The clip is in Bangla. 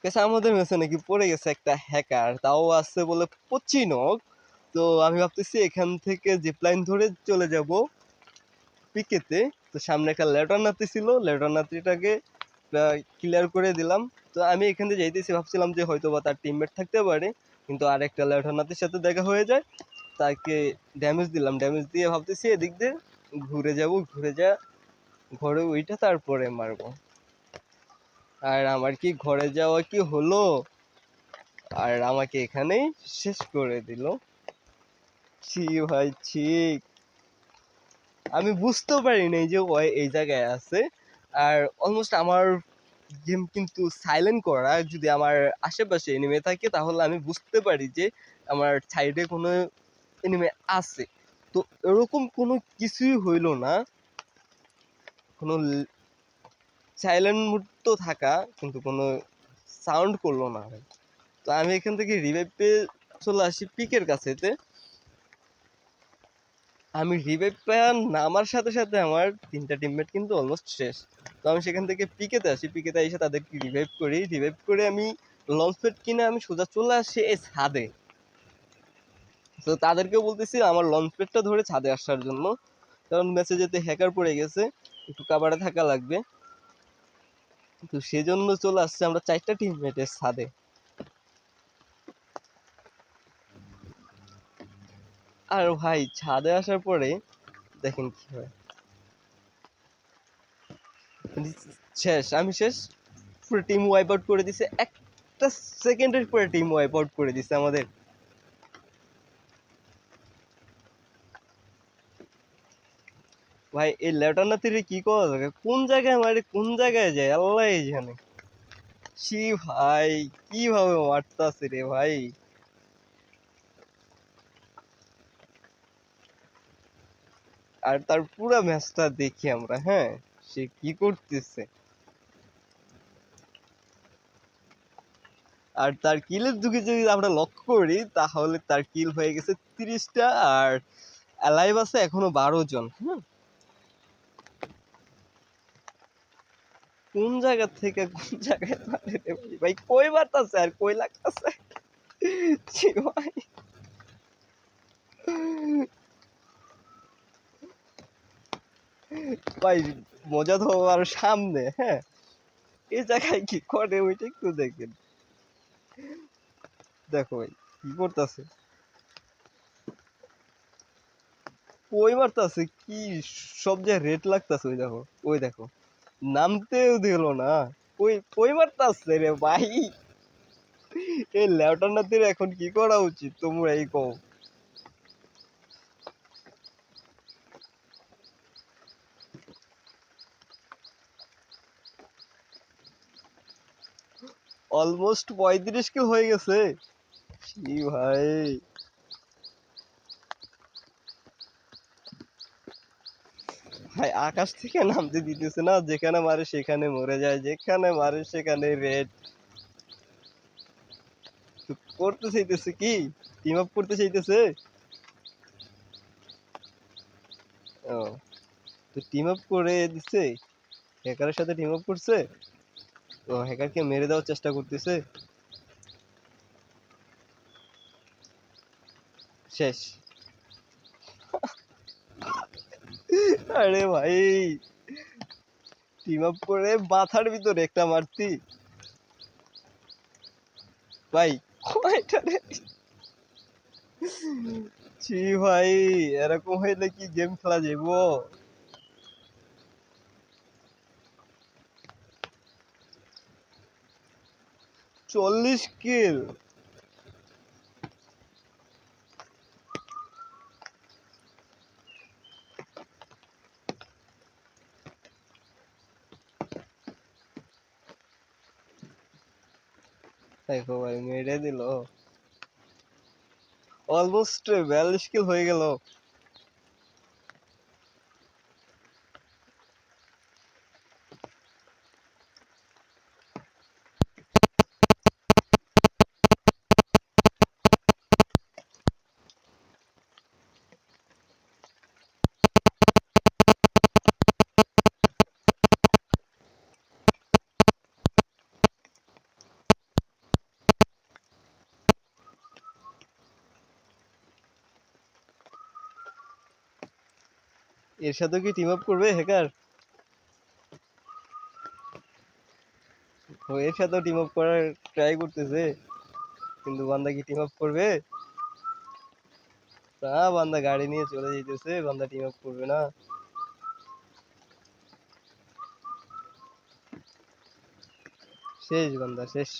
কাছে আমাদের মেসে নাকি পড়ে গেছে একটা হ্যাকার, তাও আছে বলে 25 নক। তো আমি ভাবতেছি এখান থেকে জিপলাইন ধরে চলে যাব পিকেতে। তো সামনে একটা লেটার নাতি ছিল, লেটার নাতিটাকে ক্লিয়ার করে দিলাম। তো আমি এখান থেকে যাইতেছি, ভাবছিলাম যে হয়তো বা তার টিমমেট থাকতে পারে, কিন্তু আরেকটা লেটার নাতির সাথে দেখা হয়ে যায়। তাকে ড্যামেজ দিলাম, ড্যামেজ দিয়ে ভাবতেছি এদিক দিয়ে ঘুরে যাব, ঘুরে যা ঘরে ওইটা তারপরে মারবো। আর আমার কি ঘরে যাওয়া কি হলো, আর আমাকে এখানেই শেষ করে দিল। ছি ভাই ছি, আমি বুঝতেও পারি নাই যে ও এই জায়গায় আছে। আর অলমোস্ট আমার গেম কিন্তু সাইলেন্ট করা, যদি আমার আশেপাশে এনিমে থাকে তাহলে আমি বুঝতে পারি যে আমার সাইডে কোনো এনিমে আছে। তো এরকম কোনো কিছুই হইল না, কোনো সাইলেন্ট মুড তো থাকা কিন্তু কোনো সাউন্ড করলো না। তো আমি এখান থেকে রিভাইভ পেয়ে চলে আসি পিকের কাছেতে। আমি রিভাইভ পেয়ে নামার সাথে সাথে আমার 3টা টিমমেট কিন্তু অলমোস্ট শেষ। তো আমি সেখান থেকে পিকেতে আসি, পিকেতে এসে তাদেরকে রিভাইভ করি, রিভাইভ করে আমি লঞ্চ প্যাড কিনে আমি সোজা চলে আসি এই ছাদে। তো তাদেরকেও বলতেছি আমার লঞ্চ প্যাডটা ধরে ছাদে আসার জন্য, কারণ মেসেজেতে হ্যাকার পড়ে গেছে, একটু কাভারে থাকা লাগবে। তো সেজন্য চলে আসছে আমরা 4টা টিমমেটের ছাদে। আর ভাই ছাদে আসার পরে দেখেন কি হয়, শেষ, আমি শেষ। পুরো টিম ওয়াইপ আউট করে দিছে, একটা সেকেন্ডের পরে টিম ওয়াইপ আউট করে দিছে আমাদের। ভাই এই লেটার নাতিরে কি করা লাগে, কোন জায়গায় মারে কোন জায়গায় যায় আল্লাহ জানে। সি ভাই কিভাবে মারতাছে রে ভাই। আর তার পুরো ম্যাচটা দেখি আমরা, হ্যাঁ সে কি করতেছে। আর তার কিলের দিকে যদি আমরা লক্ষ্য করি তাহলে তার কিল হয়ে গেছে 30টা, আর অ্যালাইভ আছে এখনো 12 জন। কোন জায়গা থেকে কোন জায়গায় মারে রে ভাই, ভাই কই মারতাছে আর কই লাগতাছে। ছি ভাই, ভাই মজা তো আর সামনে, হ্যাঁ এই জায়গায় কি করে ওইটা একটু দেখেন। দেখো ভাই কি করতেছে, কই মারতাছে কি, সব জায়গায় রেড লাগতাছে। ওই দেখো, ওই দেখো নামতেও দিল না। কই কই মারতাছে রে ভাই। এই ল্যাউটানাদের এখন কি করা উচিত তোমরা এই কও। অলমোস্ট 35 কিল হয়ে গেছে। ছি ভাই, ভাই আকাশ থেকে নামতে দিতেছে না, যেখানে মারে সেখানে মরে যায়, যেখানে মারে সেখানে রেড। করতে চাইতেছে কি, টিম আপ করতে চাইতেছে। ও, তো টিম আপ করে দিছে, হ্যাকারের সাথে টিম আপ করছে। তো হ্যাকারকে মেরে দেওয়ার চেষ্টা করতেছে। শেষ। আরে ভাই টিম আপ করে মাথার ভিতরে একটা মারতি ভাই, কয়টা রে। ছি ভাই, এরকম হইলে কি গেম খেলা যাবো। 40 কিল। দেখো ভাই মেরে দিল, অলমোস্ট 42 কিল হয়ে গেল। এর সাথে কি টিম আপ করবে হ্যাকার? ও এর সাথেও টিম আপ করার ট্রাই করতেছে, কিন্তু বান্দা কি টিম আপ করবে? না, বান্দা গাড়ি নিয়ে চলে যাইতেছে, বান্দা টিম আপ করবে না। শেষ বান্দা শেষ।